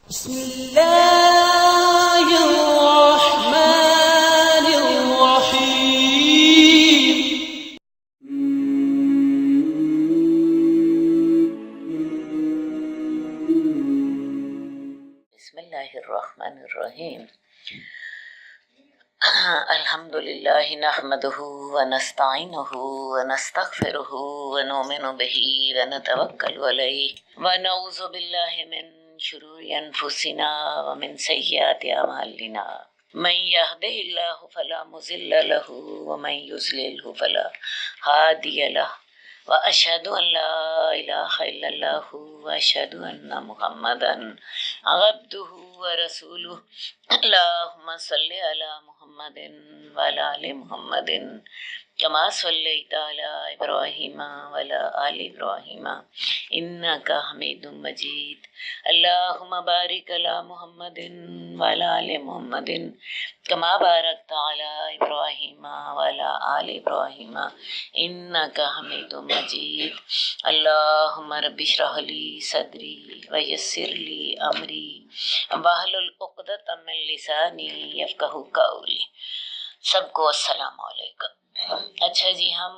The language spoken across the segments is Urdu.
بسم الله الرحمن الرحيم. بسم الله الرحمن الرحيم. الحمد لله نحمده ونستعينه ونستغفره ونؤمن به ونتوكل عليه ونعوذ بالله من شرور أنفسنا ومن سيئات أعمالنا. من يهده الله فلا مضل له ومن يضلل فلا هادي له وأشهد أن لا إله إلا الله وأشهد أن محمدا عبده ورسوله. اللهم صل على محمد وعلى آل محمد كما صليت على إبراهيم وعلى آل إبراهيم إنك حميد مجيد. اللهم بارك على محمد وعلى آل محمد كما باركت على إبراهيم وعلى آل إبراهيم إنك حميد مجيد. اللهم رب اشرح لي صدري ويسر لي أمري واحلل عقدۃ من لسانی یفقہوا قولی. سب کو السلام علیکم. اچھا جی، ہم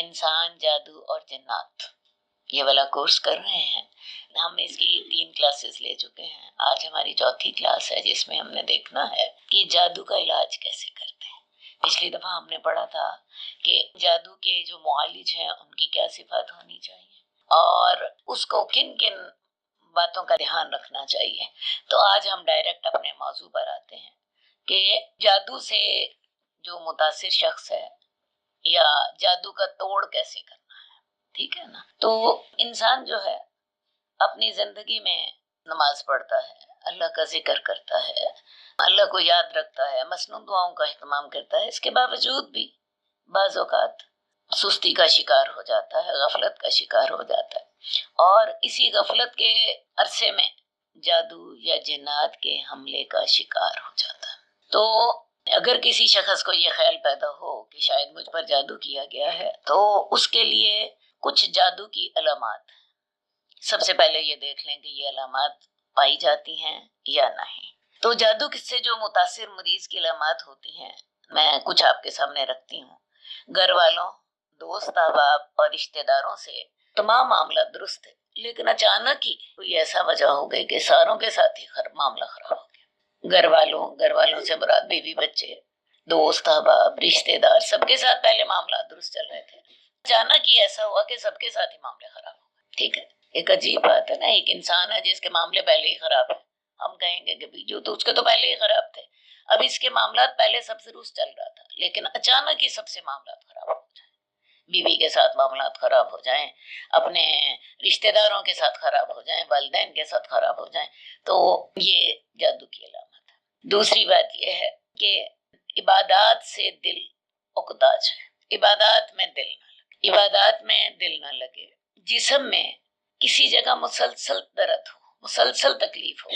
انسان، جادو اور جنات یہ والا کورس کر رہے ہیں. ہم اس کی 3 کلاسز لے چکے ہیں. آج ہماری 4تھی کلاس ہے جس میں ہم نے دیکھنا ہے کہ جادو کا علاج کیسے کرتے ہیں. پچھلی دفعہ ہم نے پڑھا تھا کہ جادو کے جو معالج ہیں ان کی کیا صفات ہونی چاہیے اور اس کو کن کن باتوں کا دھیان رکھنا چاہیے. تو آج ہم ڈائریکٹ اپنے موضوع پر آتے ہیں کہ جادو سے جو متاثر شخص ہے یا جادو کا توڑ کیسے کرنا ہے. ٹھیک ہے نا؟ تو انسان جو ہے اپنی زندگی میں نماز پڑھتا ہے، اللہ کا ذکر کرتا ہے، اللہ کو یاد رکھتا ہے، مسنون دعاؤں کا اہتمام کرتا ہے. اس کے باوجود بھی بعض اوقات سستی کا شکار ہو جاتا ہے، غفلت کا شکار ہو جاتا ہے اور اسی غفلت کے عرصے میں جادو یا جنات کے حملے کا شکار ہو جاتا ہے. تو اگر کسی شخص کو یہ خیال پیدا ہو کہ شاید مجھ پر جادو کیا گیا ہے تو اس کے لیے کچھ جادو کی علامات. سب سے پہلے یہ دیکھ لیں کہ یہ علامات پائی جاتی ہیں یا نہیں. تو جادو سے جو متاثر مریض کی علامات ہوتی ہیں میں کچھ آپ کے سامنے رکھتی ہوں. گھر والوں، دوست احباب اور رشتہ داروں سے تمام معاملہ درست ہے لیکن اچانک ہی کوئی ایسا وجہ ہو گئی کہ ساروں کے ساتھ ہی معاملہ خراب ہو گیا. گھر والوں سے مراد بیوی، بچے، دوست احباب، رشتہ دار، سب کے ساتھ پہلے معاملات درست چل رہے تھے، اچانک ہی ایسا ہوا کہ سب کے ساتھ ہی معاملے خراب ہو گئے. ٹھیک ہے، ایک عجیب بات ہے نا. ایک انسان ہے جس کے معاملے پہلے ہی خراب ہیں، ہم کہیں گے کہ جو تو اس کے تو پہلے ہی خراب تھے. اب اس کے معاملات پہلے سب سے درست چل رہا تھا لیکن اچانک ہی سب سے معاملات خراب ہو جائیں. بیوی کے ساتھ معاملات خراب ہو جائیں، اپنے رشتہ داروں کے ساتھ خراب ہو جائیں، والدین کے ساتھ خراب ہو جائیں، تو یہ جادو کی علامت ہے. دوسری بات یہ ہے کہ عبادات سے دل اقداج ہے. عبادات میں دل نہ لگے، جسم میں کسی جگہ مسلسل درد ہو، مسلسل تکلیف ہو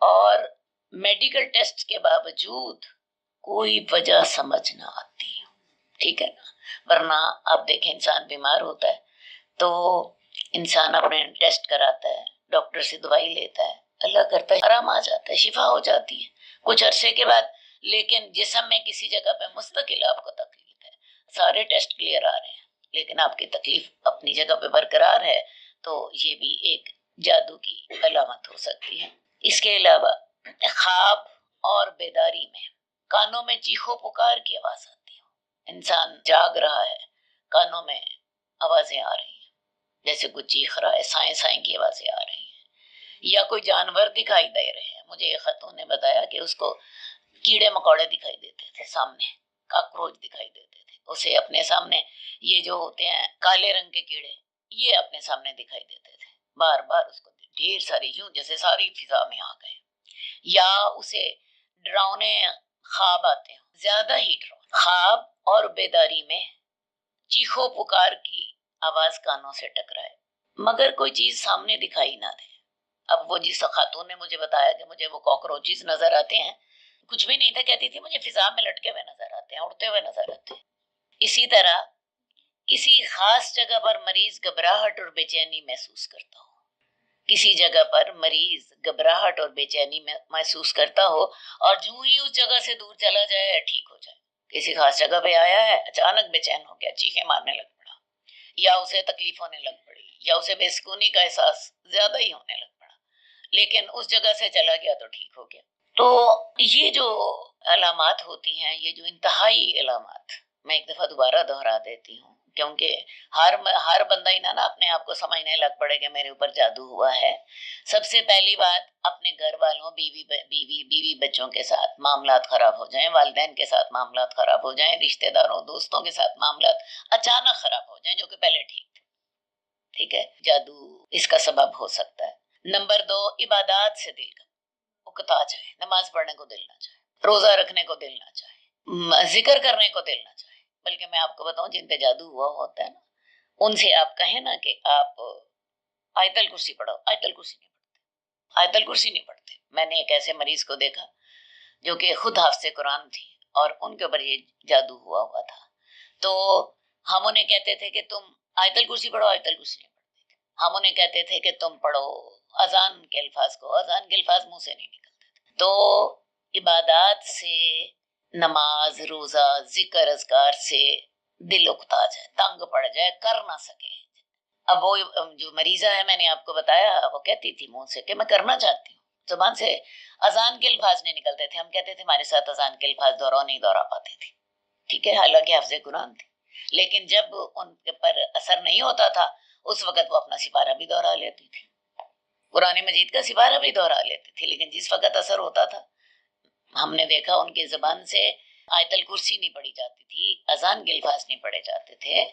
اور میڈیکل ٹیسٹ کے باوجود کوئی وجہ سمجھ نہ آتی ہو. ٹھیک ہے نا؟ ورنہ آپ دیکھیں انسان بیمار ہوتا ہے تو انسان اپنے ٹیسٹ کراتا ہے، ڈاکٹر سے دوائی لیتا ہے، اللہ کرتا ہے آرام آ جاتا ہے، شفا ہو جاتی ہے کچھ عرصے کے بعد. لیکن جسم میں کسی جگہ پہ مستقل آپ کو تکلیف ہے، سارے ٹیسٹ کلیئر آ رہے ہیں لیکن آپ کی تکلیف اپنی جگہ پہ برقرار ہے، تو یہ بھی ایک جادو کی علامت ہو سکتی ہے. اس کے علاوہ خواب اور بیداری میں کانوں میں چیخو پکار کی آواز آتی ہو. انسان جاگ رہا ہے، کانوں میں آوازیں آ رہی ہیں جیسے کچھ چیخ رہا ہے، سائیں سائیں کی آوازیں آ رہی ہیں، یا کوئی جانور دکھائی دے رہے ہیں. مجھے ایک خاتون نے بتایا کہ اس کو کیڑے مکوڑے دکھائی دیتے تھے، سامنے کاکروچ دکھائی دیتے تھے اسے اپنے سامنے. یہ جو ہوتے ہیں کالے رنگ کے کیڑے، یہ اپنے سامنے دکھائی دیتے تھے بار بار. اس کو ڈھیر ساری یوں جیسے ساری فضا میں آ گئے. یا اسے ڈراؤنے خواب آتے ہیں، زیادہ ہی ڈراؤنے خواب اور بیداری میں چیخو پکار کی آواز کانوں سے ٹکرائے مگر کوئی چیز سامنے دکھائی نہ دے. اب وہ جس خاتون نے مجھے بتایا کہ مجھے وہ کاکروچز نظر آتے ہیں، کچھ بھی نہیں تھا، کہتی تھی مجھے فضا میں لٹکے ہوئے نظر آتے ہیں، اڑتے ہوئے نظر آتے ہیں. اسی طرح کسی خاص جگہ پر مریض گھبراہٹ اور بے چینی محسوس کرتا ہو، کسی جگہ پر مریض گھبراہٹ اور بے چینی میں محسوس کرتا ہو اور جو ہی اس جگہ سے دور چلا جائے ٹھیک ہو جائے. کسی خاص جگہ پہ آیا ہے، اچانک بے چین ہو گیا، چیخیں مارنے لگ پڑا، یا اسے تکلیف ہونے لگ پڑی، یا اسے بے سکونی کا احساس زیادہ ہی ہونے لگ پڑا، لیکن اس جگہ سے چلا گیا تو ٹھیک ہو گیا. تو یہ جو علامات ہوتی ہیں، یہ جو انتہائی علامات، میں ایک دفعہ دوبارہ دہرا دیتی ہوں کیونکہ ہر بندہ ہی نا اپنے آپ کو سمجھنے لگ پڑے کہ میرے اوپر جادو ہوا ہے. سب سے پہلی بات، اپنے گھر والوں، بیوی بچوں کے ساتھ معاملات خراب ہو جائیں، والدین کے ساتھ معاملات خراب ہو جائیں، رشتہ داروں دوستوں کے ساتھ معاملات اچانک خراب ہو جائیں جو کہ پہلے ٹھیک تھے. ٹھیک ہے، جادو اس کا سبب ہو سکتا ہے. نمبر 2، عبادات سے دل کا اکتا جائے، نماز پڑھنے کو دل نہ چاہے، روزہ رکھنے کو دل نہ چاہے، ذکر کرنے کو دل نہ چاہے. بلکہ میں آپ کو بتاؤں، جن پہ جادو ہوا ہوتا ہے نا، ان سے آپ کہیں نا کہ آپ آیت الکرسی پڑھو، آیت الکرسی نہیں پڑھتے، آیت الکرسی نہیں پڑھتے. میں نے ایک ایسے مریض کو دیکھا جو کہ خود حافظ قرآن تھی اور ان کے اوپر یہ جادو ہوا تھا. تو ہم انہیں کہتے تھے کہ تم آیت الکرسی پڑھو، آیت الکرسی نہیں پڑھتے تھے. ہم انہیں کہتے تھے کہ تم پڑھو اذان کے الفاظ کو، اذان کے الفاظ منہ سے نہیں نکلتے تھے. تو عبادات سے، نماز، روزہ، ذکر، اذکار سے دل اکتا جائے، تنگ پڑ جائے، کر نہ سکے. اب وہ جو مریضہ ہے، میں نے آپ کو بتایا، وہ کہتی تھی منہ سے کہ میں کرنا چاہتی ہوں، زبان سے اذان کے الفاظ نہیں نکلتے تھے. ہم کہتے تھے ہمارے ساتھ اذان کے الفاظ نہیں دہرا پاتے تھے. ٹھیک ہے، حالانکہ حافظ قرآن تھی، لیکن جب ان کے پر اثر نہیں ہوتا تھا اس وقت وہ اپنا سپارہ بھی دہرا لیتی تھی، قرآن مجید کا سپارہ بھی دہرا لیتی تھی. لیکن جس وقت اثر ہوتا تھا، ہم نے دیکھا ان کے زبان سے آیت الکرسی نہیں پڑھی جاتی تھی، اذان کے الفاظ نہیں پڑھے جاتے تھے،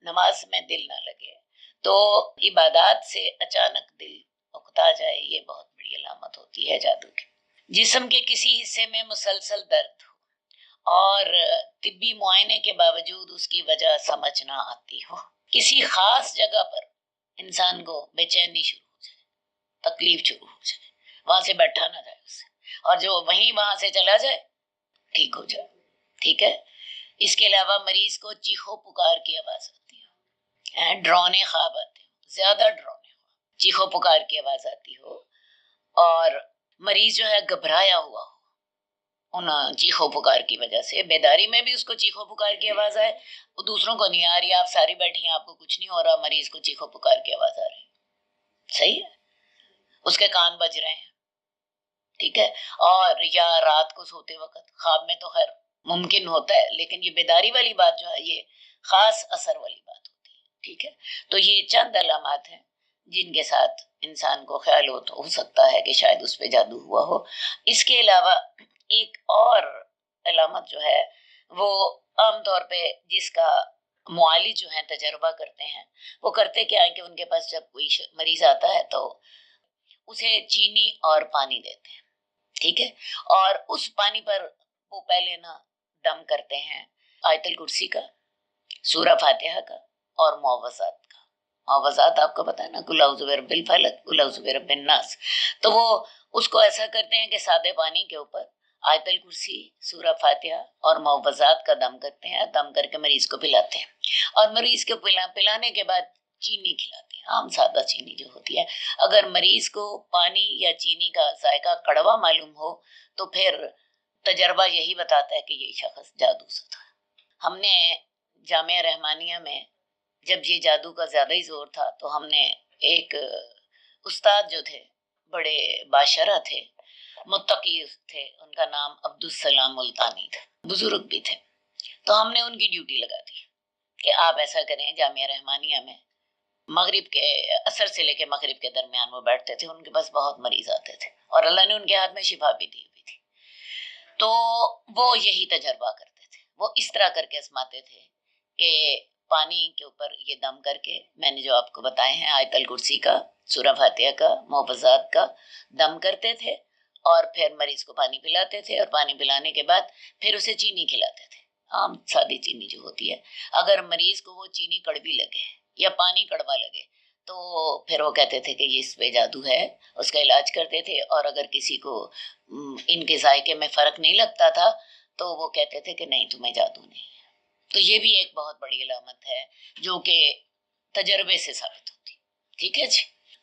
نماز میں دل نہ لگے. تو عبادات سے اچانک دل اکتا جائے، یہ بہت بڑی علامت ہوتی ہے جادو کی. جسم کے کسی حصے میں مسلسل درد ہو اور طبی معائنے کے باوجود اس کی وجہ سمجھ نہ آتی ہو. کسی خاص جگہ پر انسان کو بے چینی شروع ہو جائے، تکلیف شروع ہو جائے، وہاں سے بیٹھا نہ جائے اسے، اور جو وہاں سے چلا جائے ٹھیک ہو جائے. ٹھیک ہے. اس کے علاوہ مریض کو چیخو پکار کی آواز آتی ہو، ڈرونے خواب آتے ہو، زیادہ ڈرونے ہو، چیخو پکار کی آواز آتی ہو، اور مریض جو ہے گھبرایا ہوا ہو ان چیخو پکار کی وجہ سے، بیداری میں بھی اس کو چیخو پکار کی آواز آئے، وہ دوسروں کو نہیں آ رہی، آپ ساری بیٹھی ہیں، آپ کو کچھ نہیں ہو رہا، مریض کو چیخو پکار کی آواز آ رہی. صحیح ہے، اس کے کان بج رہے ہیں. ٹھیک ہے. اور یا رات کو سوتے وقت، خواب میں تو خیر ممکن ہوتا ہے، لیکن یہ بیداری والی بات جو ہے یہ خاص اثر والی بات ہوتی ہے. ٹھیک ہے. تو یہ چند علامات ہیں جن کے ساتھ انسان کو خیال ہو سکتا ہے کہ شاید اس پہ جادو ہوا ہو. اس کے علاوہ ایک اور علامت جو ہے وہ عام طور پہ جس کا معالج جو ہیں تجربہ کرتے ہیں، وہ کرتے کیا ہے کہ ان کے پاس جب کوئی مریض آتا ہے تو اسے چینی اور پانی دیتے ہیں. ٹھیک ہے. اور اس پانی پر وہ پہلے نا دم کرتے ہیں آیت الکرسی کا، سورہ فاتحہ کا اور معوذات کا. معوذات آپ کو پتا ہے نا، قل اعوذ برب الفلق، قل اعوذ برب الناس. تو وہ اس کو ایسا کرتے ہیں کہ سادے پانی کے اوپر آیت الکرسی، سورہ فاتحہ اور معوذات کا دم کرتے ہیں، دم کر کے مریض کو پلاتے ہیں، اور مریض کو پلانے کے بعد چینی کھلاتے ہیں، عام سادہ چینی جو ہوتی ہے. اگر مریض کو پانی یا چینی کا ذائقہ کڑوا معلوم ہو تو پھر تجربہ یہی بتاتا ہے کہ یہ شخص جادو سے تھا. ہم نے جامعہ رحمانیہ میں جب یہ جادو کا زیادہ ہی زور تھا تو ہم نے ایک استاد جو تھے، بڑے باشرہ تھے، متقی تھے، ان کا نام عبدالسلام ملتانی تھا، بزرگ بھی تھے. تو ہم نے ان کی ڈیوٹی لگا دی کہ آپ ایسا کریں، جامعہ رحمانیہ میں مغرب کے عصر سے لے کے مغرب کے درمیان وہ بیٹھتے تھے، ان کے پاس بہت مریض آتے تھے اور اللہ نے ان کے ہاتھ میں شفا بھی دی ہوئی تھی. تو وہ یہی تجربہ کرتے تھے، وہ اس طرح کر کے آزماتے تھے کہ پانی کے اوپر یہ دم کر کے، میں نے جو آپ کو بتائے ہیں آیت الکرسی کا، سورہ فاتحہ کا، معوذات کا دم کرتے تھے، اور پھر مریض کو پانی پلاتے تھے، اور پانی پلانے کے بعد پھر اسے چینی کھلاتے تھے، عام سادی چینی جو ہوتی ہے. اگر مریض کو وہ چینی کڑوی لگے یا پانی کڑوا لگے تو پھر وہ کہتے تھے کہ یہ اس پہ جادو ہے، اس کا علاج کرتے تھے. اور اگر کسی کو ان کے ذائقے میں فرق نہیں لگتا تھا تو وہ کہتے تھے کہ نہیں، تمہیں جادو نہیں ہے. تو یہ بھی ایک بہت بڑی علامت ہے جو کہ تجربے سے ثابت ہوتی. ٹھیک ہے جی.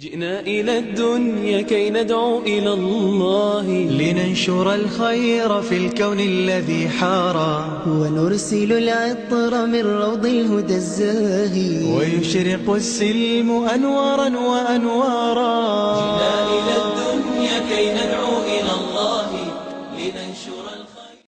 جئنا إلى الدنيا كي ندعو إلى الله، لننشر الخير في الكون الذي حارى، ونرسل العطر من روض الهدى الزاهي، ويشرق السلم أنوارا وأنوارا. جئنا إلى الدنيا